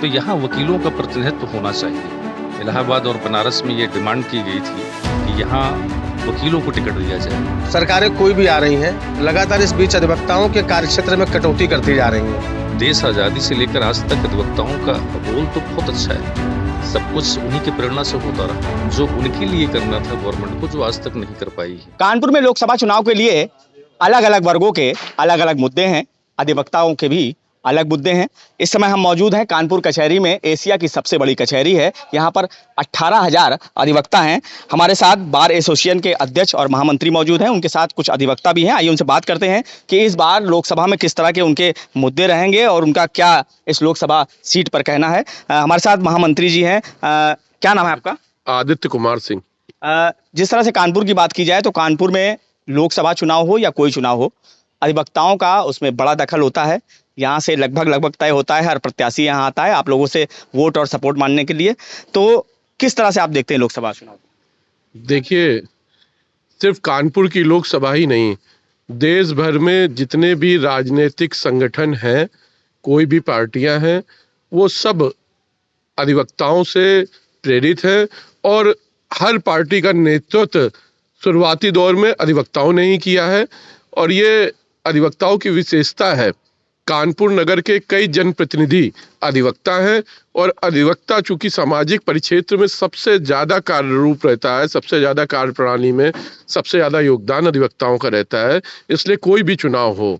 तो यहाँ वकीलों का प्रतिनिधित्व होना चाहिए। इलाहाबाद और बनारस में ये डिमांड की गई थी कि यहाँ वकीलों को टिकट दिया जाए। सरकारें कोई भी आ रही हैं, लगातार इस बीच अधिवक्ताओं के कार्यक्षेत्र में कटौती करती जा रही हैं। देश आज़ादी से लेकर आज तक अधिवक्ताओं का रोल तो बहुत अच्छा है। सब कुछ उन्हीं की प्रेरणा से होता रहा, जो उनके लिए करना था गवर्नमेंट को, जो आज तक नहीं कर पाई है। कानपुर में लोकसभा चुनाव के लिए अलग अलग वर्गों के अलग अलग मुद्दे हैं, अधिवक्ताओं के भी अलग मुद्दे हैं। इस समय हम मौजूद हैं कानपुर कचहरी में। एशिया की सबसे बड़ी कचहरी है। यहाँ पर 18,000 अधिवक्ता हैं। हमारे साथ बार एसोसिएशन के अध्यक्ष और महामंत्री मौजूद हैं। उनके साथ कुछ अधिवक्ता भी हैं। आइए उनसे बात करते हैं कि इस बार लोकसभा में किस तरह के उनके मुद्दे रहेंगे और उनका क्या इस लोकसभा सीट पर कहना है। हमारे साथ महामंत्री जी हैं। क्या नाम है आपका? आदित्य कुमार सिंह। जिस तरह से कानपुर की बात की जाए तो कानपुर में लोकसभा चुनाव हो या कोई चुनाव हो, अधिवक्ताओं का उसमें बड़ा दखल होता है। यहाँ से लगभग तय होता है, हर प्रत्याशी यहाँ आता है आप लोगों से वोट और सपोर्ट मांगने के लिए। तो किस तरह से आप देखते हैं लोकसभा चुनाव? देखिए, सिर्फ कानपुर की लोकसभा ही नहीं, देश भर में जितने भी राजनीतिक संगठन हैं, कोई भी पार्टियां हैं, वो सब अधिवक्ताओं से प्रेरित हैं और हर पार्टी का नेतृत्व शुरुआती दौर में अधिवक्ताओं ने ही किया है। और ये अधिवक्ताओं की विशेषता है। कानपुर नगर के कई जनप्रतिनिधि अधिवक्ता हैं और अधिवक्ता चूंकि सामाजिक परिक्षेत्र में सबसे ज़्यादा कार्य रूप रहता है, सबसे ज़्यादा कार्य प्रणाली में सबसे ज़्यादा योगदान अधिवक्ताओं का रहता है, इसलिए कोई भी चुनाव हो,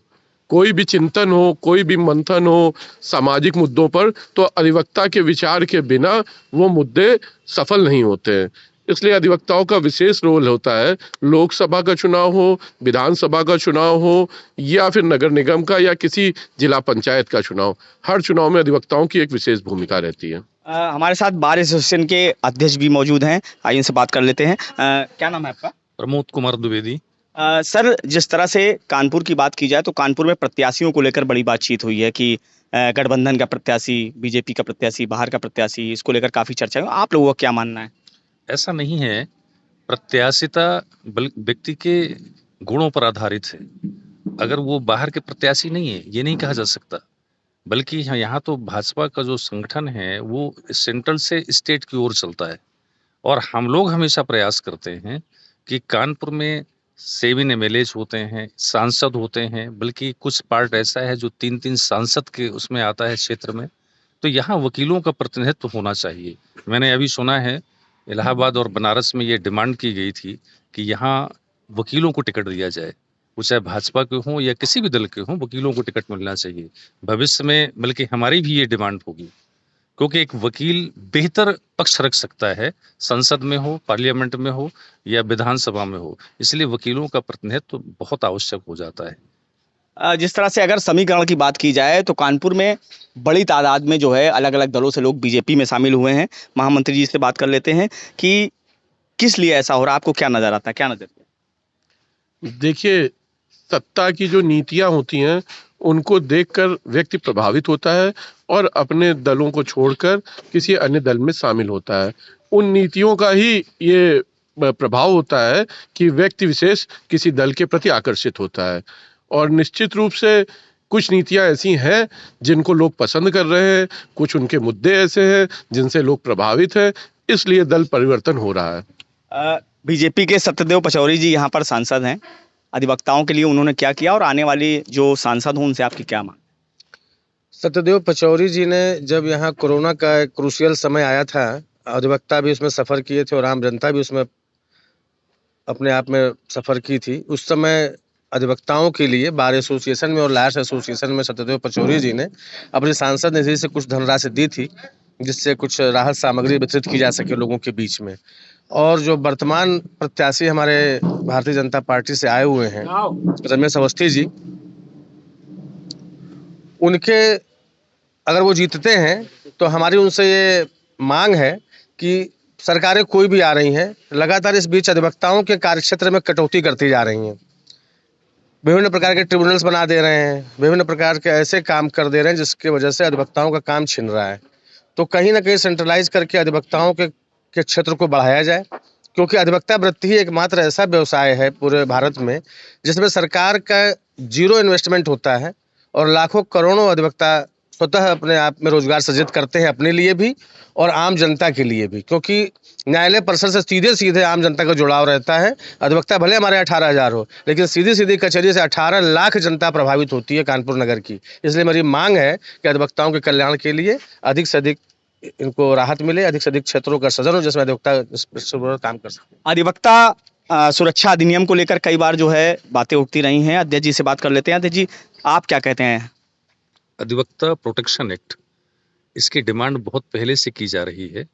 कोई भी चिंतन हो, कोई भी मंथन हो सामाजिक मुद्दों पर, तो अधिवक्ता के विचार के बिना वो मुद्दे सफल नहीं होते हैं। इसलिए अधिवक्ताओं का विशेष रोल होता है। लोकसभा का चुनाव हो, विधानसभा का चुनाव हो या फिर नगर निगम का या किसी जिला पंचायत का चुनाव, हर चुनाव में अधिवक्ताओं की एक विशेष भूमिका रहती है। हमारे साथ बार एसोसिएशन के अध्यक्ष भी मौजूद हैं। आइए इनसे बात कर लेते हैं। क्या नाम है आपका? प्रमोद कुमार द्विवेदी। सर, जिस तरह से कानपुर की बात की जाए तो कानपुर में प्रत्याशियों को लेकर बड़ी बातचीत हुई है कि गठबंधन का प्रत्याशी, बीजेपी का प्रत्याशी, बाहर का प्रत्याशी, इसको लेकर काफी चर्चा है। आप लोगों का क्या मानना है? ऐसा नहीं है। प्रत्याशिता व्यक्ति के गुणों पर आधारित है। अगर वो बाहर के प्रत्याशी नहीं है, ये नहीं कहा जा सकता। बल्कि यहाँ तो भाजपा का जो संगठन है वो सेंट्रल से स्टेट की ओर चलता है। और हम लोग हमेशा प्रयास करते हैं कि कानपुर में 7 MLAs होते हैं, सांसद होते हैं, बल्कि कुछ पार्ट ऐसा है जो 3-3 सांसद के उसमें आता है क्षेत्र में। तो यहाँ वकीलों का प्रतिनिधित्व होना चाहिए। मैंने अभी सुना है इलाहाबाद और बनारस में ये डिमांड की गई थी कि यहाँ वकीलों को टिकट दिया जाए, वो चाहे भाजपा के हों या किसी भी दल के हों, वकीलों को टिकट मिलना चाहिए भविष्य में। बल्कि हमारी भी ये डिमांड होगी, क्योंकि एक वकील बेहतर पक्ष रख सकता है, संसद में हो, पार्लियामेंट में हो या विधानसभा में हो। इसलिए वकीलों का प्रतिनिधित्व बहुत आवश्यक हो जाता है। जिस तरह से अगर समीकरण की बात की जाए तो कानपुर में बड़ी तादाद में जो है अलग अलग दलों से लोग बीजेपी में शामिल हुए हैं। महामंत्री जी से बात कर लेते हैं कि किस लिए ऐसा हो रहा है, आपको क्या नजर आता है, क्या नजर? देखिए, सत्ता की जो नीतियां होती हैं उनको देखकर व्यक्ति प्रभावित होता है और अपने दलों को छोड़कर किसी अन्य दल में शामिल होता है। उन नीतियों का ही ये प्रभाव होता है कि व्यक्ति विशेष किसी दल के प्रति आकर्षित होता है। और निश्चित रूप से कुछ नीतियां ऐसी हैं जिनको लोग पसंद कर रहे हैं, कुछ उनके मुद्दे ऐसे हैं जिनसे लोग प्रभावित हैं, इसलिए दल परिवर्तन हो रहा है। बीजेपी के सत्यदेव पचौरी जी यहाँ पर सांसद हैं। अधिवक्ताओं के लिए उन्होंने क्या किया और आने वाली जो सांसद हों उनसे आपकी क्या मांग? सत्यदेव पचौरी जी ने जब यहाँ कोरोना का एक क्रूशियल समय आया था, अधिवक्ता भी उसमें सफ़र किए थे और आम जनता भी उसमें अपने आप में सफ़र की थी। उस समय अधिवक्ताओं के लिए बार एसोसिएशन में और लायर्स एसोसिएशन में सत्यदेव पचौरी जी ने अपनी सांसद निधि से कुछ धनराशि दी थी, जिससे कुछ राहत सामग्री वितरित की जा सके लोगों के बीच में। और जो वर्तमान प्रत्याशी हमारे भारतीय जनता पार्टी से आए हुए हैं, रमेश अवस्थी जी, उनके अगर वो जीतते हैं तो हमारी उनसे ये मांग है कि सरकारें कोई भी आ रही हैं, लगातार इस बीच अधिवक्ताओं के कार्यक्षेत्र में कटौती करती जा रही हैं। विभिन्न प्रकार के ट्रिब्यूनल्स बना दे रहे हैं, विभिन्न प्रकार के ऐसे काम कर दे रहे हैं जिसकी वजह से अधिवक्ताओं का काम छिन रहा है। तो कहीं ना कहीं सेंट्रलाइज करके अधिवक्ताओं के क्षेत्र को बढ़ाया जाए, क्योंकि अधिवक्ता वृत्ति ही एकमात्र ऐसा व्यवसाय है पूरे भारत में जिसमें सरकार का 0 इन्वेस्टमेंट होता है और लाखों करोड़ों अधिवक्ता स्वतः अपने आप में रोजगार सृजित करते हैं, अपने लिए भी और आम जनता के लिए भी, क्योंकि न्यायालय परिसर से सीधे सीधे आम जनता का जुड़ाव रहता है। अधिवक्ता भले हमारे 18,000 हो, लेकिन सीधी सीधी कचहरी से 18 लाख जनता प्रभावित होती है कानपुर नगर की। इसलिए मेरी मांग है कि अधिवक्ताओं के कल्याण के लिए अधिक से अधिक इनको राहत मिले, अधिक से अधिक क्षेत्रों का सृजन हो जिसमें अधिवक्ता काम कर सके। अधिवक्ता सुरक्षा अधिनियम को लेकर कई बार जो है बातें उठती रही हैं। अध्यक्ष जी से बात कर लेते हैं। अध्यक्ष जी, आप क्या कहते हैं? अधिवक्ता प्रोटेक्शन एक्ट, इसकी डिमांड बहुत पहले से की जा रही है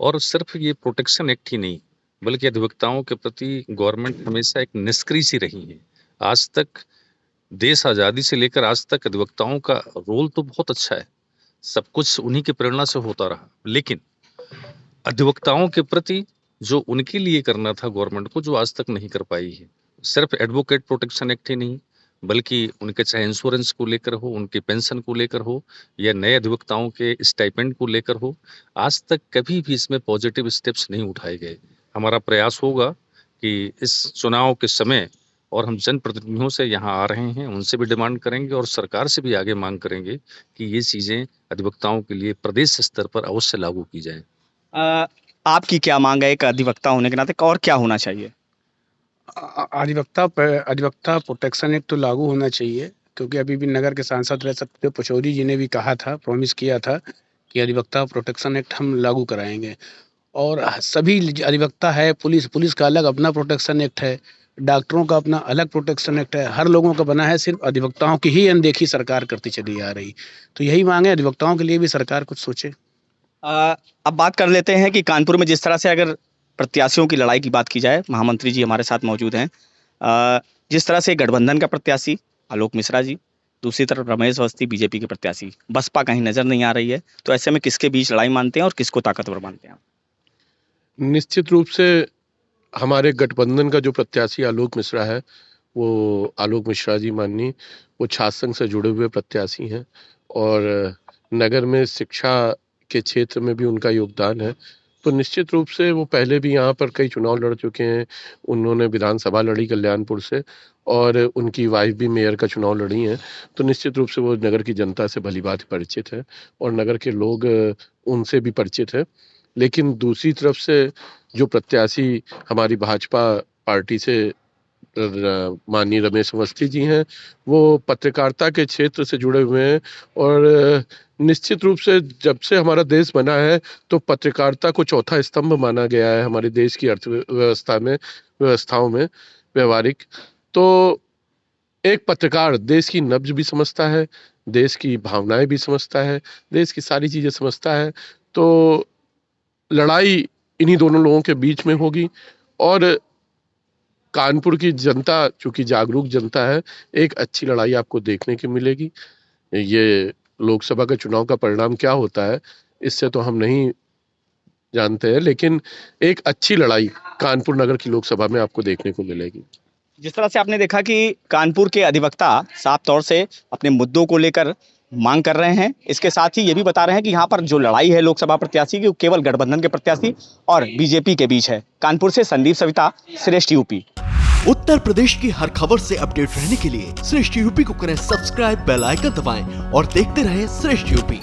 और सिर्फ ये प्रोटेक्शन एक्ट ही नहीं बल्कि अधिवक्ताओं के प्रति गवर्नमेंट हमेशा एक निष्क्रिय सी रही है। आज तक देश आज़ादी से लेकर आज तक अधिवक्ताओं का रोल तो बहुत अच्छा है, सब कुछ उन्हीं की प्रेरणा से होता रहा, लेकिन अधिवक्ताओं के प्रति जो उनके लिए करना था गवर्नमेंट को, जो आज तक नहीं कर पाई है। सिर्फ एडवोकेट प्रोटेक्शन एक्ट ही नहीं बल्कि उनके चाहे इंश्योरेंस को लेकर हो, उनके पेंशन को लेकर हो या नए अधिवक्ताओं के स्टाइपेंड को लेकर हो, आज तक कभी भी इसमें पॉजिटिव स्टेप्स नहीं उठाए गए। हमारा प्रयास होगा कि इस चुनाव के समय और हम जनप्रतिनिधियों से यहाँ आ रहे हैं, उनसे भी डिमांड करेंगे और सरकार से भी आगे मांग करेंगे कि ये चीज़ें अधिवक्ताओं के लिए प्रदेश स्तर पर अवश्य लागू की जाएं। आपकी क्या मांग है एक अधिवक्ता होने के नाते, और क्या होना चाहिए? अधिवक्ता प्रोटेक्शन एक्ट तो लागू होना चाहिए, क्योंकि अभी भी नगर के सांसद रह सत्यदेव पचौरी जी ने भी कहा था, प्रॉमिस किया था कि अधिवक्ता प्रोटेक्शन एक्ट हम लागू कराएंगे। और सभी अधिवक्ता है, पुलिस का अलग अपना प्रोटेक्शन एक्ट है, डॉक्टरों का अपना अलग प्रोटेक्शन एक्ट है, हर लोगों का बना है। सिर्फ अधिवक्ताओं की ही अनदेखी सरकार करती चली आ रही। तो यही मांग है, अधिवक्ताओं के लिए भी सरकार कुछ सोचे। अब बात कर लेते हैं कि कानपुर में जिस तरह से अगर प्रत्याशियों की लड़ाई की बात की जाए, महामंत्री जी हमारे साथ मौजूद हैं। जिस तरह से गठबंधन का प्रत्याशी आलोक मिश्रा जी, दूसरी तरफ रमेश अवस्थी बीजेपी के प्रत्याशी, बसपा कहीं नजर नहीं आ रही है, तो ऐसे में किसके बीच लड़ाई मानते हैं और किसको ताकतवर मानते हैं? निश्चित रूप से हमारे गठबंधन का जो प्रत्याशी आलोक मिश्रा है, वो आलोक मिश्रा जी माननीय, वो छात्र संघ से जुड़े हुए प्रत्याशी हैं और नगर में शिक्षा के क्षेत्र में भी उनका योगदान है। तो निश्चित रूप से वो पहले भी यहाँ पर कई चुनाव लड़ चुके हैं। उन्होंने विधानसभा लड़ी कल्याणपुर से और उनकी वाइफ भी मेयर का चुनाव लड़ी हैं। तो निश्चित रूप से वो नगर की जनता से भलीभांति परिचित है और नगर के लोग उनसे भी परिचित है। लेकिन दूसरी तरफ से जो प्रत्याशी हमारी भाजपा पार्टी से माननीय रमेश अवस्थी जी हैं, वो पत्रकारिता के क्षेत्र से जुड़े हुए हैं और निश्चित रूप से जब से हमारा देश बना है तो पत्रकारिता को चौथा स्तंभ माना गया है हमारे देश की व्यवस्थाओं में व्यवहारिक। तो एक पत्रकार देश की नब्ज भी समझता है, देश की भावनाएं भी समझता है, देश की सारी चीजें समझता है। तो लड़ाई इन्हीं दोनों लोगों के बीच में होगी और कानपुर की जनता चूंकि जागरूक जनता है, एक अच्छी लड़ाई आपको देखने की मिलेगी। ये लोकसभा के चुनाव का परिणाम क्या होता है इससे तो हम नहीं जानते हैं, लेकिन एक अच्छी लड़ाई कानपुर नगर की लोकसभा में आपको देखने को मिलेगी। जिस तरह से आपने देखा कि कानपुर के अधिवक्ता साफ तौर से अपने मुद्दों को लेकर मांग कर रहे हैं, इसके साथ ही ये भी बता रहे हैं कि यहाँ पर जो लड़ाई है लोकसभा प्रत्याशी की, वो केवल गठबंधन के प्रत्याशी और बीजेपी के बीच है। कानपुर से संदीप सविता, श्रेष्ठ यूपी। उत्तर प्रदेश की हर खबर से अपडेट रहने के लिए श्रेष्ठ यूपी को करें सब्सक्राइब, बेल आइकन दबाएं और देखते रहें श्रेष्ठ यूपी।